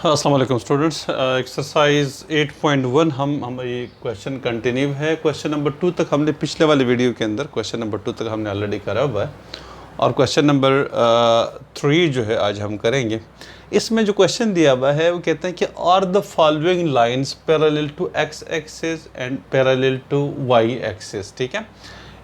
अस्सलाम वालेकुम students. Exercise 8.1 हमारी क्वेश्चन कंटिन्यू है। क्वेश्चन नंबर 2 तक हमने पिछले वाले वीडियो के अंदर क्वेश्चन नंबर 2 तक हमने ऑलरेडी करा हुआ है और क्वेश्चन नंबर 3 जो है आज हम करेंगे। इसमें जो क्वेश्चन दिया हुआ है वो कहते हैं कि are the following lines parallel to X axis and parallel to Y axis. ठीक है,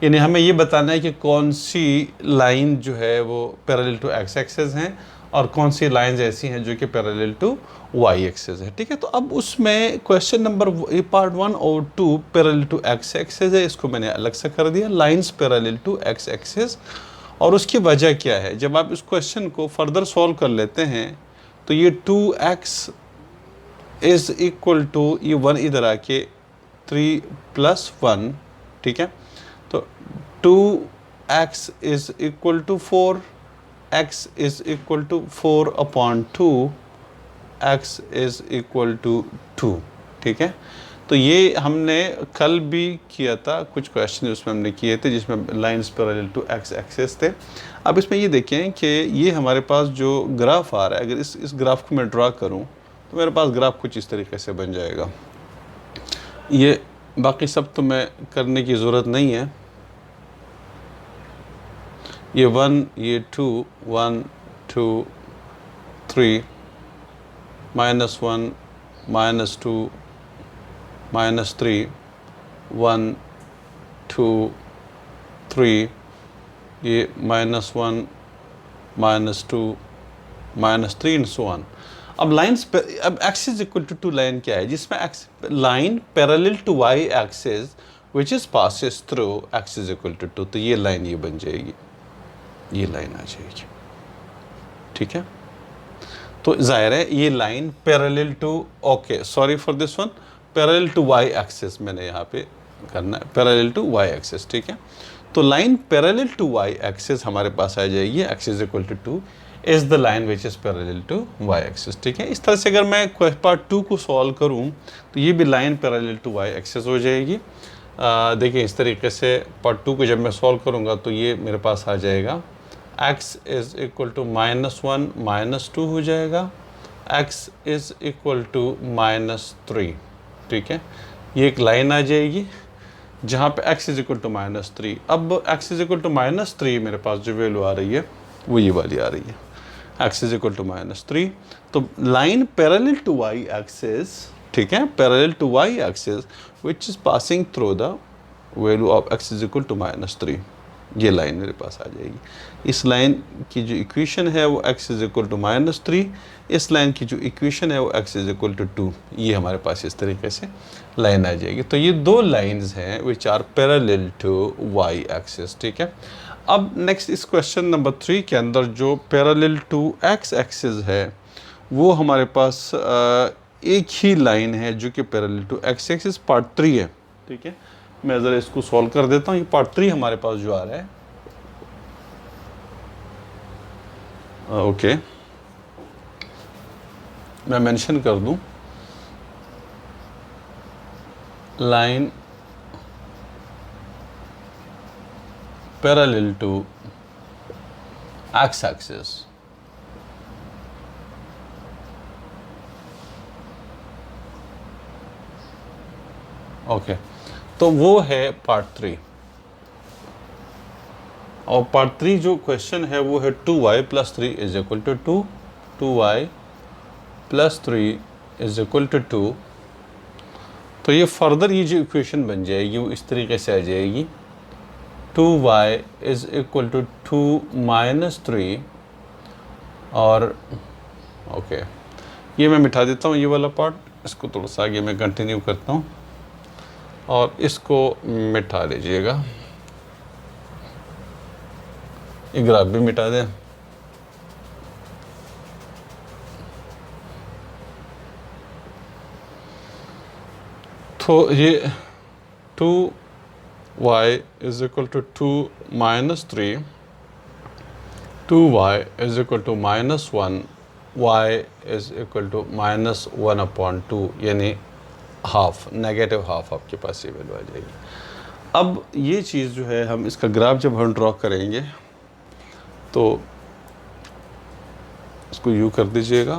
यानी हमें ये बताना है कि कौन सी लाइन जो है वो पैरेलल टू एक्स एक्सिस हैं और कौन सी लाइंस ऐसी हैं जो कि पैरेलल टू वाई एक्सिस है। ठीक है, तो अब उसमें क्वेश्चन नंबर पार्ट 1 और 2 पैरेलल टू एक्स एक्सिस है, इसको मैंने अलग से कर दिया lines parallel to X axis. और उसकी वजह क्या है, जब आप इस क्वेश्चन को फर्दर सॉल्व कर लेते हैं तो ये 2x इज़ इक्वल टू ये 1 इधर आके 3 + 1। ठीक है, तो 2x is equal to 4, x is equal to 4/2, x is equal to 2। ठीक है, तो ये हमने कल भी किया था, कुछ क्वेश्चन उसमें हमने किए थे जिसमें lines parallel to X axis थे। अब इसमें ये देखें कि ये हमारे पास जो ग्राफ आ रहा है, अगर इस ग्राफ को मैं ड्रा करूं तो मेरे पास ग्राफ कुछ इस तरीके से बन जाएगा। ये बाकी सब तो मैं करने की ज़रूरत नहीं है, ये 1, ये 2, 1 2 3, -1 -2 -3, 1 2 3, ये -1 -2 -3 एंड सो ऑन। अब लाइंस पे, अब x is equal to 2 line क्या है जिसमें x line parallel to y axis which is passes through x is equal to 2, तो ये लाइन ये बन जाएगी, ये लाइन आ जाएगी। ठीक है, तो जाहिर है ये line parallel to, okay sorry for this one, parallel to Y axis मैंने यहाँ पे करना है, पैरेलल टू वाई एक्सिस। ठीक है, तो line parallel to Y axis हमारे पास आ जाएगी, x is equal to 2 is the line which is parallel to Y axis. ठीक है, इस तरह से अगर मैं पार्ट 2 को सॉल्व करूँ तो ये भी line parallel to Y axis हो जाएगी। देखिए इस तरीके से पार्ट 2 को जब मैं सॉल्व करूँगा तो ये मेरे पास आ जाएगा x इज़ इक्वल टू -1 -2 हो जाएगा, x इज़ इक्वल टू -3। ठीक है, ये एक लाइन आ जाएगी जहाँ पे x इज़ इक्वल टू -3। अब x इज़ इक्वल टू -3 मेरे पास जो वैल्यू आ रही है वो ये वाली आ रही है, x इज़ इक्वल टू -3। तो line parallel to y axis, ठीक है, parallel to y axis which is passing through the value of x is equal to -3, ये लाइन मेरे पास आ जाएगी। इस लाइन की जो इक्वेशन है वो x इज़ इक्वल टू -3, इस लाइन की जो इक्वेशन है वो x इज़ इक्वल टू 2, ये हमारे पास इस तरीके से लाइन आ जाएगी। तो ये दो लाइंस हैं which are parallel to y axis. ठीक है, अब नेक्स्ट इस क्वेश्चन नंबर 3 के अंदर जो पैरेलल टू x एक्सिस है वो हमारे पास एक ही लाइन है जो कि parallel to x axis part 3 है। ठीक है, मैं ज़रा इसको सॉल्व कर देता हूँ। ये पार्ट 3 हमारे पास जो आ रहा है, ओके मैं मेंशन कर दूँ, line parallel to X axis. Okay, तो वो है पार्ट 3 और पार्ट 3 जो क्वेश्चन है वो है 2y + 3 is equal to 2, 2y + 3 is equal to 2। तो ये फर्दर ये जो इक्वेशन बन जाएगी वो इस तरीके से आ जाएगी, 2y इज इक्वल टू 2 - 3 और ओके ये मैं मिटा देता हूँ ये वाला पार्ट, इसको थोड़ा सा आगे मैं कंटिन्यू करता हूँ और इसको मिटा लीजिएगा, ये ग्राफ भी मिटा दें। तो ये 2y is equal to 2 - 3, 2y is equal to -1, y is equal to -1/2, यानी हाफ, नेगेटिव हाफ आपके पास ये वैल्यू आ जाएगी। अब ये चीज़ जो है हम इसका ग्राफ जब हम ड्रॉ करेंगे तो इसको यू कर दीजिएगा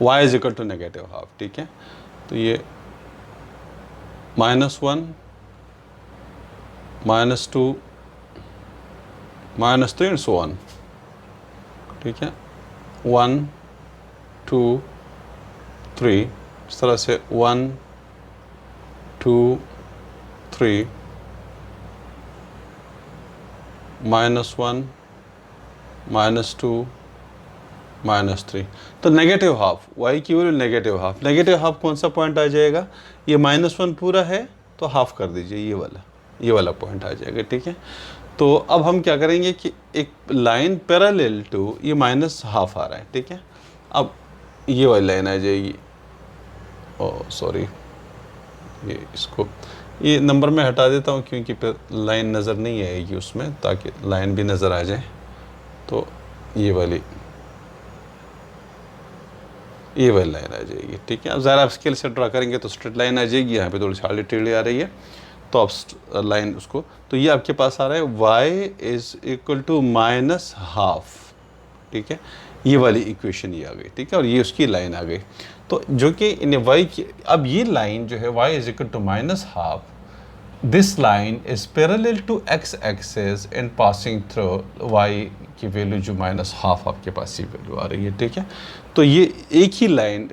y is equal to negative half, ठीक है। तो ये -1 -2 -3 एंड सो ऑन, ठीक है। 1 2 3 इस तरह से 1 2 3 -1 -2 -3। तो नेगेटिव हाफ, y की value negative half, negative half कौन सा पॉइंट आ जाएगा, ये -1 पूरा है तो हाफ कर दीजिए, ये वाला पॉइंट आ जाएगा, ठीक है। तो अब हम क्या करेंगे कि एक लाइन पैरेलल टू ये -12 आ रहा है, ठीक है। अब ये वाली लाइन आ जाएगी, ओह सॉरी, ये इसको ये नंबर में हटा देता हूँ क्योंकि फिर लाइन नज़र नहीं आएगी उसमें, ताकि लाइन भी नज़र आ जाए। तो ये वाली लाइन आ जाएगी, ठीक है। अब ज़रा आप स्केल से ड्रा करेंगे तो स्ट्रेट लाइन आ जाएगी, यहाँ पे थोड़ी सी टेढ़ी आ रही है, तो आप लाइन उसको, तो ये आपके पास आ रहा है y इज़ इक्वल टू -12, ठीक है। ये वाली इक्वेशन ये आ गई, ठीक है, और ये उसकी लाइन आ गई। तो जो कि इन y की, अब ये लाइन जो है y is equal to -12, this line is parallel to x axis and passing through y की वैल्यू जो -12 आपके पास ये वैल्यू आ रही है, ठीक है। तो ये एक ही लाइन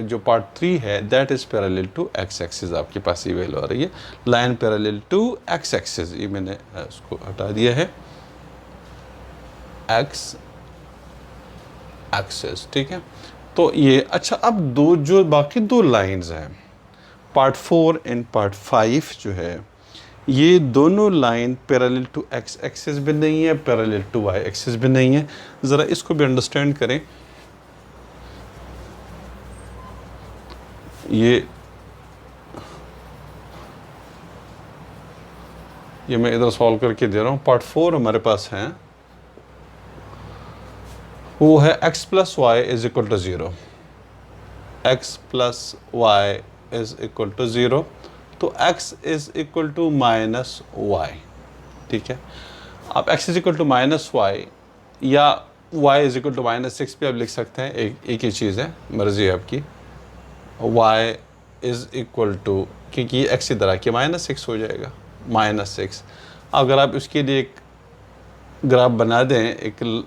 जो पार्ट 3 है that is parallel to x axis, आपके पास ये वैल्यू आ रही है, line parallel to x axis, ये मैंने उसको हटा दिया है, x एक्सिस, ठीक है। तो ये अच्छा, अब जो बाकी 2 लाइंस हैं, पार्ट 4 एंड पार्ट 5 जो है, ये दोनों line parallel to x axis भी नहीं है, पैरेलल टू y एक्सिस भी नहीं है। ज़रा इसको भी अंडरस्टैंड करें। ये मैं इधर सॉल्व करके दे रहा हूँ। पार्ट 4 हमारे पास है, वो है x plus Y is equal to 0, x plus Y is equal to 0, तो x is equal to -y, ठीक है। आप x is equal to -y या y इज इक्वल टू -6 भी आप लिख सकते हैं, एक ही चीज़ है, मर्जी है आपकी। y इज इक्वल टू, क्योंकि ये x इधर आके -6 हो जाएगा, -6। अगर आप उसके लिए एक ग्राफ बना दें, एक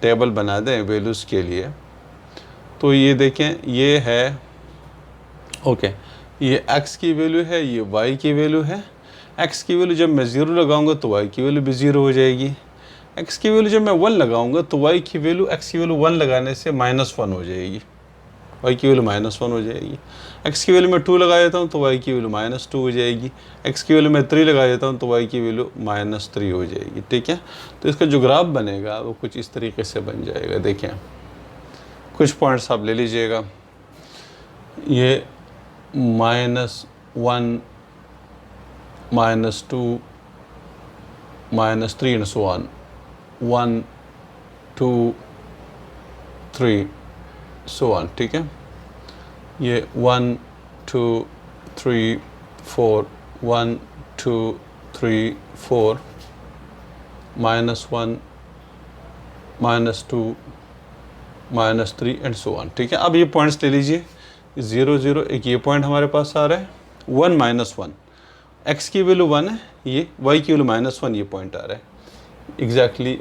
टेबल बना दें वैल्यूज़ के लिए, तो ये देखें, ये है ओके, ये x की वैल्यू है, ये y की वैल्यू है। x की वैल्यू जब मैं 0 लगाऊंगा तो y की वैल्यू भी 0 हो जाएगी। x की वैल्यू जब मैं 1 लगाऊंगा तो y की वैल्यू, x की वैल्यू 1 लगाने से -1 हो जाएगी, y की वैल्यू -1 हो जाएगी। x की वैल्यू मैं 2 लगा देता हूँ तो y की वैल्यू -2 हो जाएगी। x की वैल्यू मैं 3 लगा देता हूँ तो y की वैल्यू -3 हो जाएगी, ठीक है। तो इसका जो ग्राफ बनेगा वो कुछ इस तरीके से बन जाएगा। देखें, कुछ पॉइंट्स आप ले लीजिएगा, ये -1 -2 -3 and so on, 1 2 3 so on, ठीक है। ये 1 2 3 4 1 2 3 4 -1 -2 -3 एंड सो ऑन, ठीक है। अब ये पॉइंट्स ले लीजिए, 0 0, एक ये पॉइंट हमारे पास आ रहा है, 1 -1, x की वैल्यू 1 है, ये y की वैल्यू -1, ये पॉइंट आ रहा है एग्जैक्टली।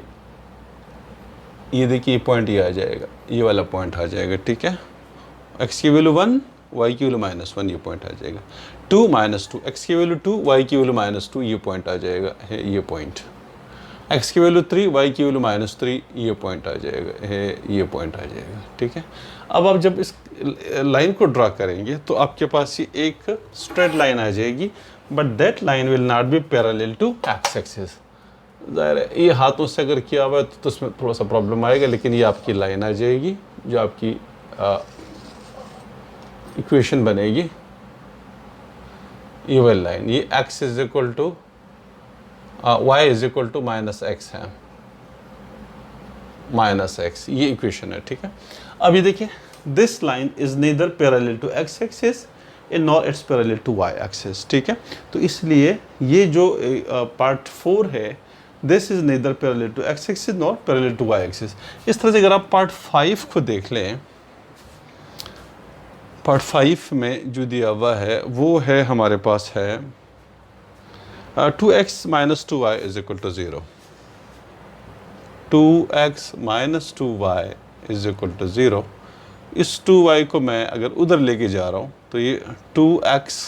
ये देखिए, ये पॉइंट ये आ जाएगा, ये वाला पॉइंट आ जाएगा, ठीक है। x की वैल्यू 1, y की वैल्यू -1, ये पॉइंट आ जाएगा। 2 -2, x की वैल्यू 2, y की वैल्यू -2, ये पॉइंट आ जाएगा, है ये पॉइंट। x की वैल्यू 3, y की वैल्यू -3, ये पॉइंट आ जाएगा, है ये पॉइंट आ जाएगा, ठीक है। अब आप जब इस लाइन को ड्रा करेंगे तो आपके पास ये एक स्ट्रेट लाइन आ जाएगी, but that line will not be parallel to x axis. ज़ाहिर है ये हाथों से अगर किया हुआ है तो उसमें थोड़ा सा प्रॉब्लम आएगा, लेकिन ये आपकी लाइन आ जाएगी जो आपकी इक्वेशन बनेगी, ये वाली लाइन, ये x is equal to y is equal to -x है, -x, ये इक्वेशन है, ठीक है। अब ये देखिए, this line is neither parallel to x axis and nor it's parallel to y axis, ठीक है। तो इसलिए ये जो पार्ट 4 है, this is neither parallel to x axis nor parallel to y axis. इस तरह से अगर आप पार्ट 5 को देख लें, पार्ट 5 में जो दिया हुआ है वो है हमारे पास है 2x minus 2y is equal to 0। 2x minus 2y is equal to 0। इस 2y को मैं अगर उधर लेके जा रहा हूँ तो ये 2x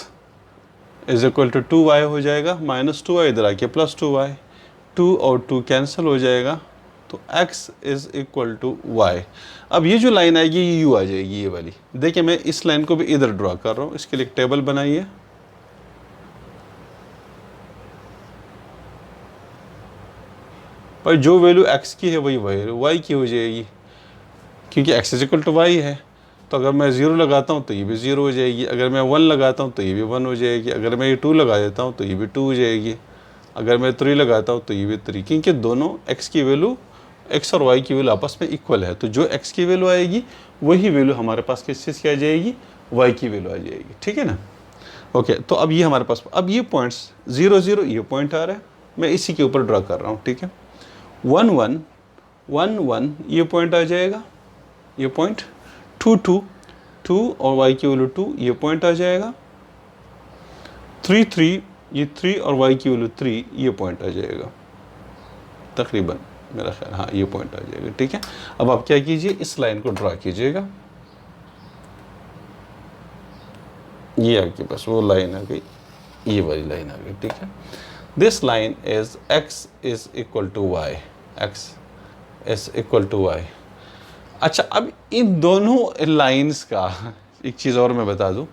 is equal to 2y हो जाएगा, माइनस 2y इधर आके प्लस 2y, 2 और 2 कैंसिल हो जाएगा, तो x is equal to y। अब ये जो लाइन आएगी ये u आ जाएगी, ये वाली। देखिए मैं इस लाइन को भी इधर ड्रॉ कर रहा हूँ, इसके लिए एक टेबल बनाइए। पर जो वैल्यू x की है वही वैल्यू y की हो जाएगी, क्योंकि x is equal to y है। तो अगर मैं 0 लगाता हूँ तो ये भी 0 हो जाएगी, अगर मैं 1 लगाता हूँ तो ये भी 1 हो जाएगी, अगर मैं ये 2 लगा देता हूँ तो ये भी 2 हो जाएगी, अगर मैं 3 लगाता हूँ तो ये भी 3, क्योंकि दोनों x की वैल्यू, x और y की वैल्यू आपस में इक्वल है। तो जो x की वैल्यू आएगी वही वैल्यू हमारे पास किस चीज़ की आ जाएगी, y की वैल्यू आ जाएगी। ठीक है ना। ओके, तो अब ये हमारे पास, अब ये पॉइंट्स 0 0 ये पॉइंट आ रहा है, मैं इसी के ऊपर ड्रा कर रहा हूँ। ठीक है, 1 1 1 1 ये पॉइंट आ जाएगा, ये पॉइंट 2 2 2 और y की वैल्यू 2 ये पॉइंट आ जाएगा, 3 3 ये 3 और y की वैल्यू 3 ये पॉइंट आ जाएगा तकरीबन, मेरा ख्याल, हाँ ये पॉइंट आ जाएगा। ठीक है, अब आप क्या कीजिए, इस लाइन को ड्रा कीजिएगा, ये आपके पास वो लाइन आ गई, ये वाली लाइन आ गई। ठीक है, this line is x is equal to y, x is equal to y। अच्छा, अब इन दोनों लाइंस का एक चीज़ और मैं बता दूं,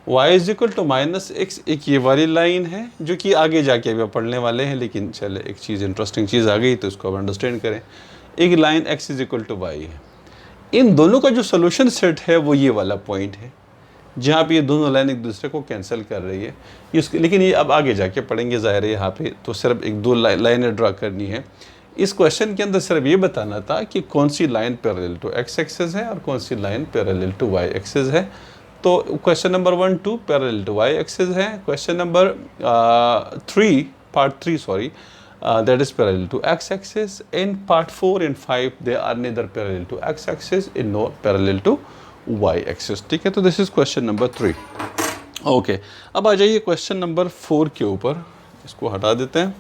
y is equal to minus X, एक ये वाली लाइन है जो कि आगे जाके अभी पढ़ने वाले हैं, लेकिन चले एक चीज़ इंटरेस्टिंग चीज़ आ गई तो इसको अब अंडरस्टैंड करें। एक line x is equal to y है, इन दोनों का जो सोल्यूशन सेट है वो ये वाला पॉइंट है जहाँ पे ये दोनों लाइन एक दूसरे को कैंसिल कर रही है। लेकिन ये अब आगे जाके पढ़ेंगे, ज़ाहिर है यहाँ पे तो सिर्फ एक दो लाइनें ड्रा करनी है। इस क्वेश्चन के अंदर सिर्फ ये बताना था कि कौन सी line parallel to x axis है और कौन सी line parallel to y axis है। तो question number 1 2 parallel to y axis है, question number 3 part 3 sorry that is parallel to x axis, in part 4 and 5 they are neither parallel to x axis and nor parallel to y axis। ठीक है, तो this is question number 3। Okay, अब आ जाइए question number 4 के ऊपर, इसको हटा देते हैं।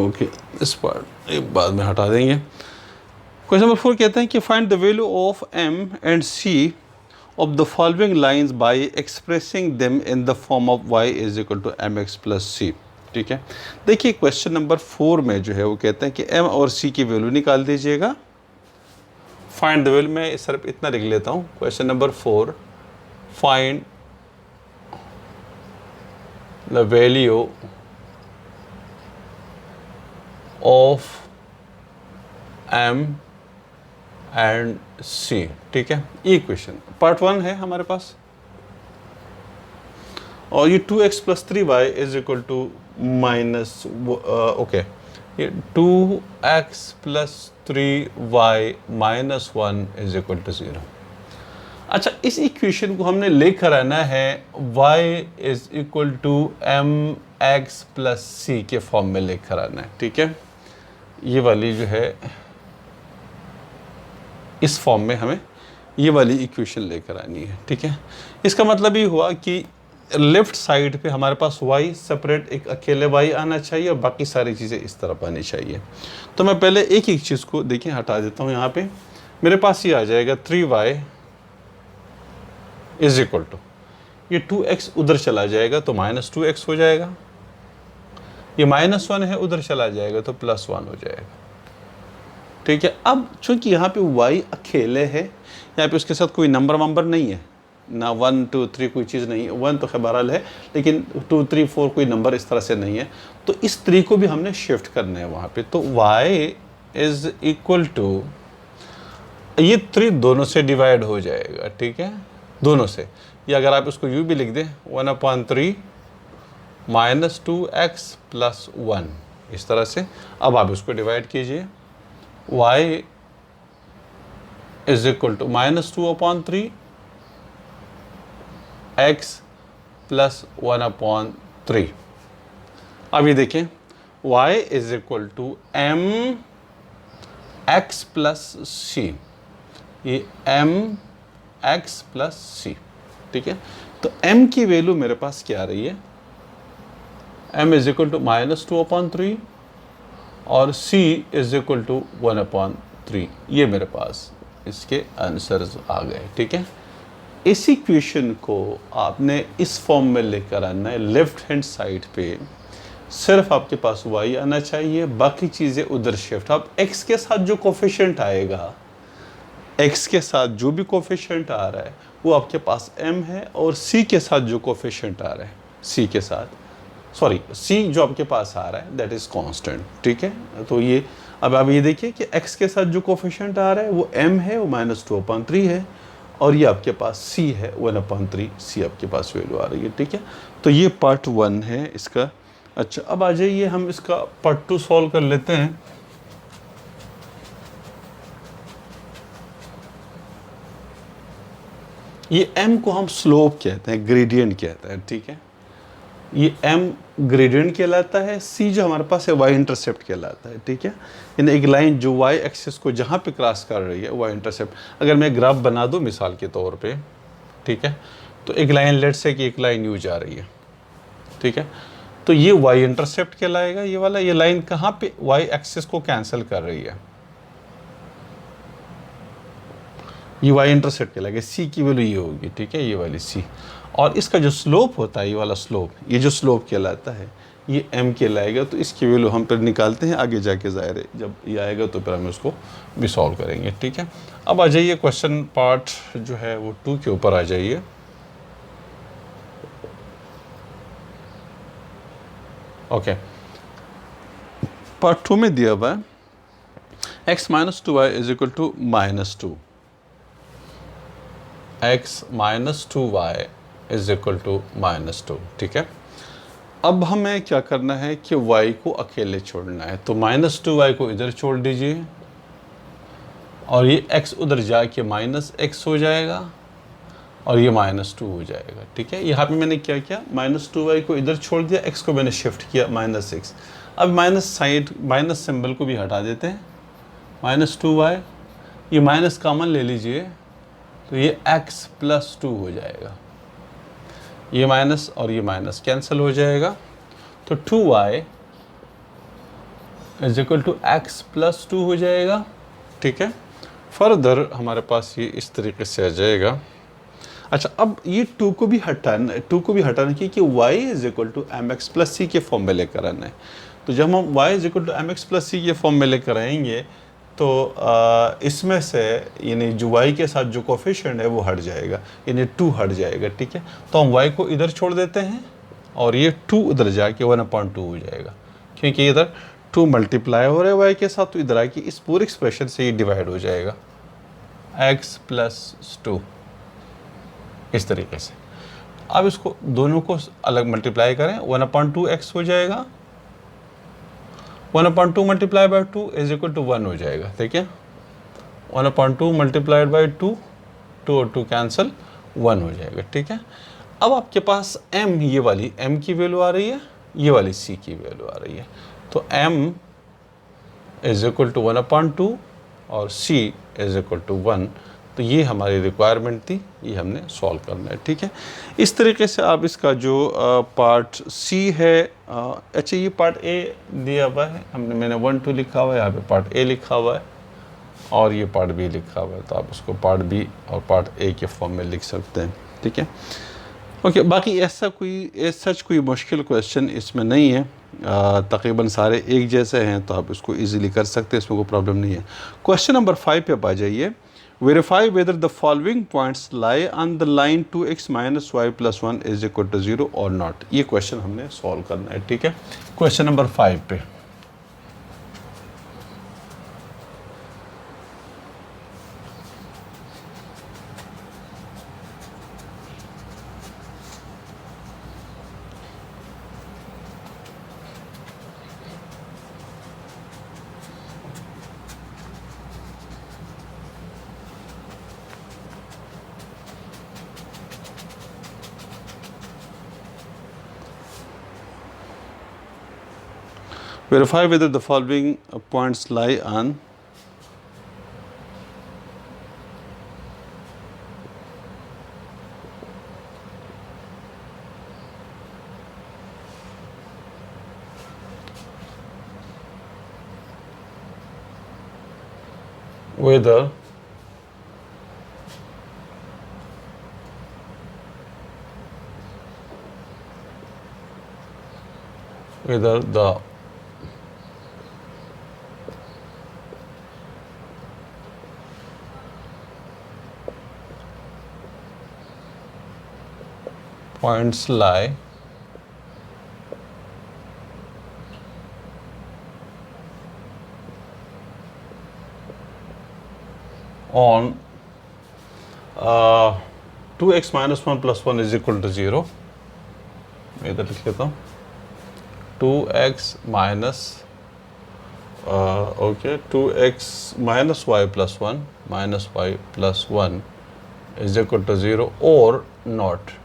ओके, इस पार्ट एक बाद में हटा देंगे। क्वेश्चन नंबर 4 कहते हैं कि find the value of m and c of the following lines by expressing them in the form of y is equal to mx plus c। ठीक है, देखिए क्वेश्चन नंबर 4 में जो है वो कहते हैं कि m और c की वैल्यू निकाल दीजिएगा। फाइंड द वैल्यू, मैं सिर्फ इतना लिख लेता हूँ। Question number 4, find the value of m and c। ठीक है, ये क्वेश्चन पार्ट 1 है हमारे पास, और ये 2x plus 3y is equal to minus, okay, ये 2x plus 3y minus 1 is equal to 0। अच्छा, इस इक्वेशन को हमने लेकर आना है y is equal to mx plus c के फॉर्म में लेकर आना है। ठीक है, ये वाली जो है इस फॉर्म में हमें ये वाली इक्वेशन लेकर आनी है। ठीक है, इसका मतलब ये हुआ कि लेफ्ट साइड पे हमारे पास y सेपरेट एक अकेले y आना चाहिए और बाकी सारी चीज़ें इस तरफ आनी चाहिए। तो मैं पहले एक एक चीज़ को देखिए हटा देता हूँ। यहाँ पे मेरे पास ये आ जाएगा 3y इज इक्वल टू, ये 2x उधर चला जाएगा तो माइनस 2x हो जाएगा, ये माइनस 1 है उधर चला जाएगा तो प्लस 1 हो जाएगा। ठीक है, अब चूंकि यहाँ पे y अकेले है, यहाँ पे उसके साथ कोई नंबर वंबर नहीं है ना, 1 2 3 कोई चीज़ नहीं है, 1 तो खैर है लेकिन 2 3 4 कोई नंबर इस तरह से नहीं है। तो इस 3 को भी हमने शिफ्ट करना है वहाँ पे। तो y इज इक्वल टू, ये 3 दोनों से डिवाइड हो जाएगा। ठीक है, दोनों से, या अगर आप इसको यूँ भी लिख दें 1/3 माइनस 2x प्लस 1। इस तरह से। अब आप इसको डिवाइड कीजिए, y is equal to -2/3 x plus 1/3। अब ये देखें y is equal to m x plus C, ये m x प्लस सी, ठीक है। तो m की वैल्यू मेरे पास क्या आ रही है, m इज इक्वल टू -2/3 और c इज इक्वल टू 1/3। ये मेरे पास इसके आंसर्स आ गए, ठीक है। इस इक्वेशन को आपने इस फॉर्म में लेकर आना है। लेफ्ट हैंड साइड पे सिर्फ आपके पास y आना चाहिए, बाकी चीज़ें उधर शिफ्ट। अब x के साथ जो कोफिशिएंट आएगा, x के साथ जो भी कोफिशिएंट आ रहा है वो आपके पास m है, और c के साथ जो कोफिशिएंट आ रहा है, c के साथ c जो आपके पास आ रहा है दैट इज़ कांस्टेंट, ठीक है। तो ये अब आप ये देखिए कि x के साथ जो कोफिशिएंट आ रहा है वो m है, वो -2/3 है, और ये आपके पास c है 1/3, c आपके पास वैल्यू आ रही है, ठीक है। तो ये पार्ट 1 है इसका। अच्छा, अब आ जाइए हम इसका पार्ट 2 सॉल्व कर लेते हैं। ये m को हम स्लोप कहते हैं, ग्रेडियंट कहते हैं, ठीक है। ये m ग्रेडियंट कहलाता है, c जो हमारे पास है y इंटरसेप्ट कहलाता है, ठीक है। यानी एक लाइन जो y एक्सिस को जहाँ पे क्रॉस कर रही है y इंटरसेप्ट। अगर मैं ग्राफ बना दूँ मिसाल के तौर पे, ठीक है, तो एक लाइन लेट्स से कि एक लाइन यूँ जा रही है, ठीक है, तो ये y इंटरसेप्ट कहलाएगा। ये वाला, ये लाइन कहाँ पे y एक्सिस को कैंसिल कर रही है, ये y इंटरसेप्ट कहलाएगा। c की वैल्यू ये होगी, ठीक है, ये वाली c। और इसका जो स्लोप होता है, ये वाला स्लोप, ये जो स्लोप कहलाता है ये m कहलाएगा। तो इसकी वैल्यू हम फिर निकालते हैं आगे जाके, ज़ाहिर है जब ये आएगा तो फिर हम इसको भी सॉल्व करेंगे, ठीक है। अब आ जाइए क्वेश्चन पार्ट जो है वो 2 के ऊपर आ जाइए। ओके, पार्ट 2 में दिया हुआ है x - 2y is equal to -2, x - 2y is equal to -2, ठीक है। अब हमें क्या करना है कि y को अकेले छोड़ना है, तो -2y को इधर छोड़ दीजिए, और ये x उधर जाके -x हो जाएगा, और ये -2 हो जाएगा, ठीक है। यहाँ पे मैंने क्या किया, -2y को इधर छोड़ दिया, x को मैंने शिफ्ट किया -6। अब माइनस साइड, माइनस सिंबल को भी हटा देते हैं, -2y, ये माइनस कॉमन ले लीजिए, तो ये x प्लस 2 हो जाएगा। ये माइनस और ये माइनस कैंसिल हो जाएगा, तो 2y is equal to x plus 2 हो जाएगा, ठीक है। फर्दर हमारे पास ये इस तरीके से आ जाएगा। अच्छा, अब ये 2 को भी हटाना कि y is equal to M X plus C के फॉर्म में लेकर आना है। तो जब हम y is equal to M X plus C के फॉर्म में लेकर आएंगे तो इसमें से यानी जो y के साथ जो कोफिशिएंट है वो हट जाएगा, यानी 2 हट जाएगा, ठीक है। तो हम y को इधर छोड़ देते हैं, और ये 2 उधर जाके 1/2 हो जाएगा, क्योंकि इधर 2 मल्टीप्लाई हो रहा है y के साथ, तो इधर आके इस पूरे एक्सप्रेशन से ये डिवाइड हो जाएगा, x प्लस 2, इस तरीके से। अब इसको दोनों को अलग मल्टीप्लाई करें, 1/2x हो जाएगा, 1/2 multiply by 2 is equal to 1 हो जाएगा, ठीक है। 1/2 मल्टीप्लाइड बाई 2, 2 और 2 कैंसिल, 1 हो जाएगा, ठीक है। अब आपके पास m, ये वाली m की वैल्यू आ रही है, ये वाली c की वैल्यू आ रही है, तो m इज इक्वल टू 1/2 और c इज इक्वल टू 1। तो ये हमारी रिक्वायरमेंट थी, ये हमने सॉल्व करना है, ठीक है। इस तरीके से आप इसका जो पार्ट सी है, अच्छा ये पार्ट ए दिया हुआ है, मैंने 1 2 लिखा हुआ है, यहाँ पे पार्ट ए लिखा हुआ है, और ये पार्ट बी लिखा हुआ है, तो आप उसको पार्ट बी और पार्ट ए के फॉर्म में लिख सकते हैं, ठीक है। ओके, बाकी सच कोई मुश्किल क्वेश्चन इसमें नहीं है, तकरीबन सारे एक जैसे हैं, तो आप इसको ईजिली कर सकते हैं, इसमें कोई प्रॉब्लम नहीं है। क्वेश्चन नंबर 5 पे आ जाइए। Verify whether the following points lie on the line 2x minus y plus 1 is equal to 0 or not। ये क्वेश्चन हमने सॉल्व करना है, ठीक है। क्वेश्चन नंबर 5 पे Verify whether the following points lie on whether the points lie on 2x minus 1 plus 1 is equal to 0. मैं इधर लिख लेता हूँ 2x minus 2x minus y plus 1 minus y plus 1 is equal to 0 or not.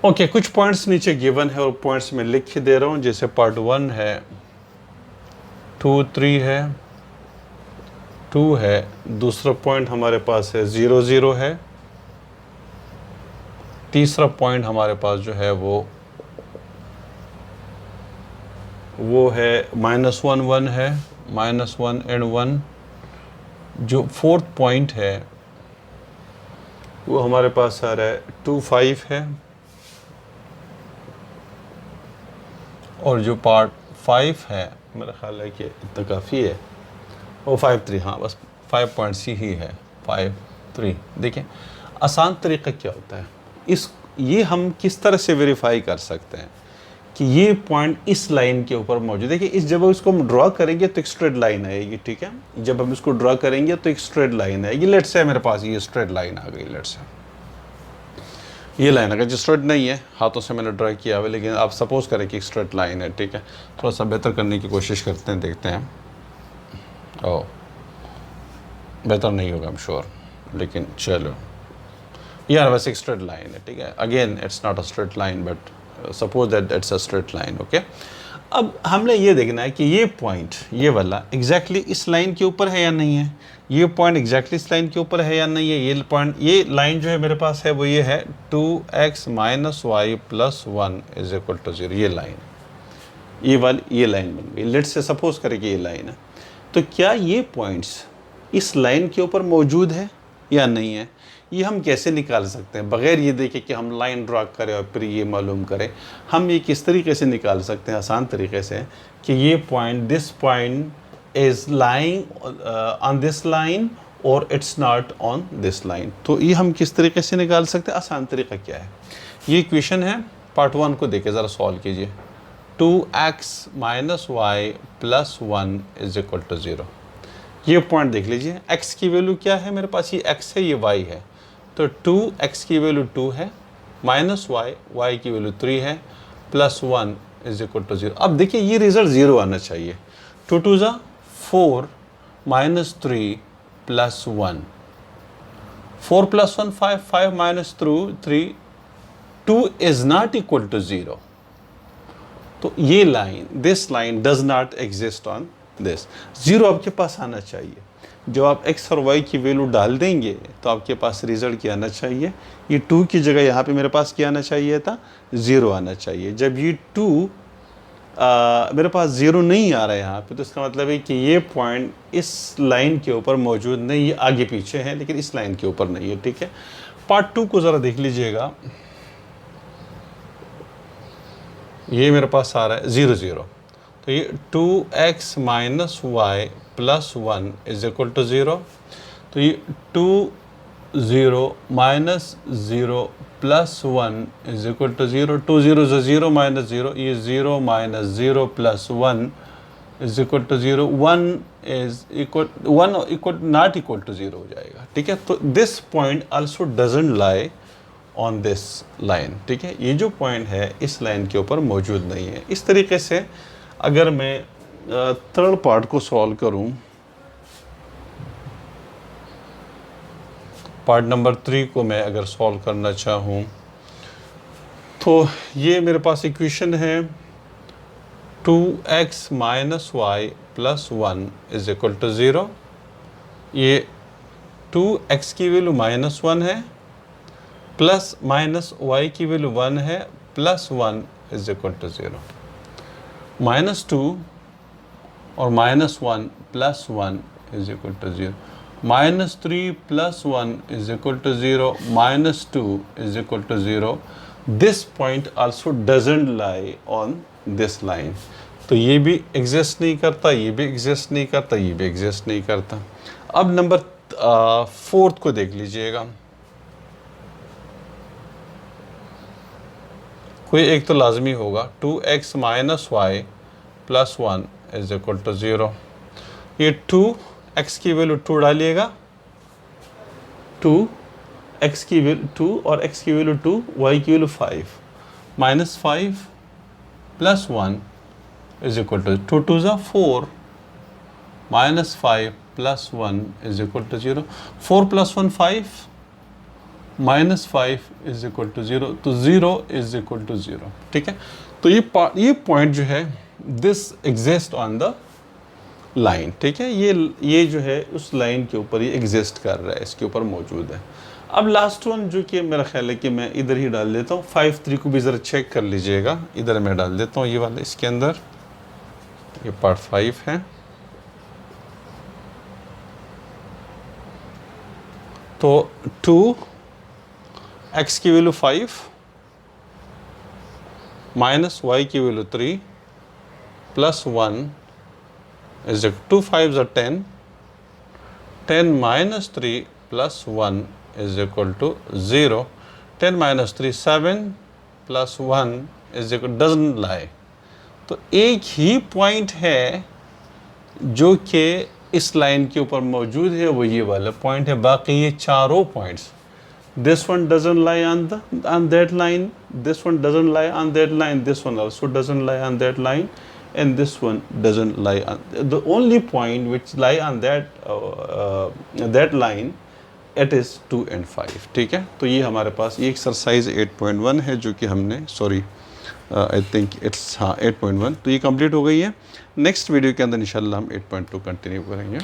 Okay कुछ points नीचे given है और points में लिख के दे रहा हूँ, जैसे पार्ट 1 है 2 3 है 2 है, दूसरा पॉइंट हमारे पास है 0 0 है, तीसरा पॉइंट हमारे पास जो है वो है -1 1 है, -1 and 1। जो फोर्थ पॉइंट है वो हमारे पास आ रहा है 2 5 है, और जो पार्ट 5 है मेरा ख्याल है कि इतना काफ़ी है, वो 5 3, हाँ बस 5 पॉइंट्स ही है 5 3। देखिए आसान तरीका क्या होता है, ये हम किस तरह से वेरीफाई कर सकते हैं कि ये पॉइंट इस लाइन के ऊपर मौजूद है। देखिए जब इसको हम ड्रॉ करेंगे तो एक स्ट्रेट लाइन आएगी, ठीक है, जब हम इसको ड्रॉ करेंगे तो एक स्ट्रेट लाइन आएगी। लेट्स से मेरे पास ये स्ट्रेट लाइन आ गई, लेट्स से ये लाइन अगर जो स्ट्रेट नहीं है, हाथों से मैंने ड्रा किया हुआ, लेकिन आप सपोज करें कि एक स्ट्रेट लाइन है, ठीक है, थोड़ा सा बेहतर करने की कोशिश करते हैं, देखते हैं। ओह बेहतर नहीं होगा आई एम श्योर, लेकिन चलो यार वैसे एक स्ट्रेट लाइन है, ठीक है, again it's not a straight line but suppose that it's a straight line. Okay, अब हमने ये देखना है कि ये पॉइंट ये वाला एग्जैक्टली इस लाइन के ऊपर है या नहीं है, ये पॉइंट एग्जैक्टली इस लाइन के ऊपर है या नहीं है। ये पॉइंट ये लाइन जो है मेरे पास है वो ये है 2x minus Y plus 1 is equal to 0। ये लाइन, ये लाइन बन गई। लेट्स से सपोज करें कि ये लाइन है, तो क्या ये पॉइंट्स इस लाइन के ऊपर मौजूद है या नहीं है, ये हम कैसे निकाल सकते हैं बगैर ये देखे कि हम लाइन ड्रा करें और फिर ये मालूम करें। हम ये किस तरीके से निकाल सकते हैं, आसान तरीके से, कि ये point this point is lying on this line और it's not on this line. तो ये हम किस तरीके से निकाल सकते हैं, आसान तरीका क्या है, ये इक्वेशन है पार्ट 1 को देखे ज़रा सॉल्व कीजिए। 2x minus Y plus 1 is equal to 0। ये पॉइंट देख लीजिए, x की वैल्यू क्या है मेरे पास, ये x है ये y है, तो 2x की वैल्यू 2 है माइनस y की वैल्यू 3 है प्लस 1 इज इक्वल टू 0। अब देखिए ये रिजल्ट 0 आना चाहिए। 2 2 ज़ा 4 minus 3 plus 1, 4 plus 1 5, 5 minus 3 2 is not equal to 0। तो ये line this line does not exist on this. 0 आपके पास आना चाहिए। जब आप x और y की वैल्यू डाल देंगे तो आपके पास रिजल्ट क्या आना चाहिए, ये 2 की जगह यहाँ पे मेरे पास क्या आना चाहिए था, 0 आना चाहिए। जब ये 2 मेरे पास 0 नहीं आ रहा है यहाँ पे, तो इसका मतलब है कि ये पॉइंट इस लाइन के ऊपर मौजूद नहीं, ये आगे पीछे है लेकिन इस लाइन के ऊपर नहीं है, ठीक है। पार्ट 2 को ज़रा देख लीजिएगा, ये मेरे पास आ रहा है 0 0, तो ये 2x minus Y plus 1 is equal to 0। तो ये 2 0 minus 0 plus 1 is equal to 0। 2 0 से 0 माइनस 0, ये 0 minus 0 plus 1 is equal to 0। 1 is equal 1 equal not equal to 0 हो जाएगा, ठीक है। तो this point also doesn't lie on this line, ठीक है। ये जो पॉइंट है इस लाइन के ऊपर मौजूद नहीं है। इस तरीके से अगर मैं थर्ड पार्ट को सॉल्व करूं, पार्ट नंबर 3 को मैं अगर सॉल्व करना चाहूं, तो ये मेरे पास इक्वेशन है 2x minus Y plus 1 is equal to 0। ये 2x की वैल्यू -1 है, प्लस माइनस वाई की वैल्यू 1 है, प्लस 1 इज इक्वल टू 0। -2 और -1 plus 1 is equal to 0। -3 plus 1 is equal to 0, -2 is equal to 0। This point also doesn't lie on this line. तो ये भी exist नहीं करता, ये भी एग्जिस्ट नहीं करता, ये भी एग्जिस्ट नहीं करता। अब नंबर 4 को देख लीजिएगा। कोई एक तो लाजमी होगा, 2x minus Y plus 1 is equal to 0। ये 2x की वैल्यू 2 डालिएगा, 2x की वैल्यू 2 और x की वैल्यू 2, y की value 5, -5 plus 1 is equal to 2 2 ज़ा 4, -5 plus 1 is equal to 0। 4 plus 1 5, -5 is equal to 0, तो 0 इज इक्वल टू 0। ठीक है, तो ये पॉइंट जो है this exist on the line. ठीक है, ये जो है उस लाइन के ऊपर ये एग्जिस्ट कर रहा है, इसके ऊपर मौजूद है। अब लास्ट वन जो कि मेरा ख्याल है कि मैं इधर ही डाल देता हूँ, 5-3 को भी ज़रा चेक कर लीजिएगा। इधर मैं डाल देता हूँ ये वाला, इसके अंदर ये पार्ट 5 है। तो 2x की वैल्यू 5, माइनस y की value 3, plus 1 is 2 5 10, 10 minus 3 plus 1 is equal to 0। 10 minus 3 7, plus 1 is equal doesn't lie. तो एक ही पॉइंट है जो कि इस लाइन के ऊपर मौजूद है, वो ये वाला पॉइंट है। बाकी ये चारों points, this one doesn't lie on that line, this one doesn't lie on that line, this one also doesn't lie on that line, and this one doesn't lie on the only point which lie on that line, it is 2 and 5। ठीक है, तो ये हमारे पास ये exercise 8.1 है जो कि हमने आई थिंक इट्स 8.1, तो ये कंप्लीट हो गई है। नेक्स्ट वीडियो के अंदर इंशाल्लाह हम 8.2 कंटिन्यू करेंगे।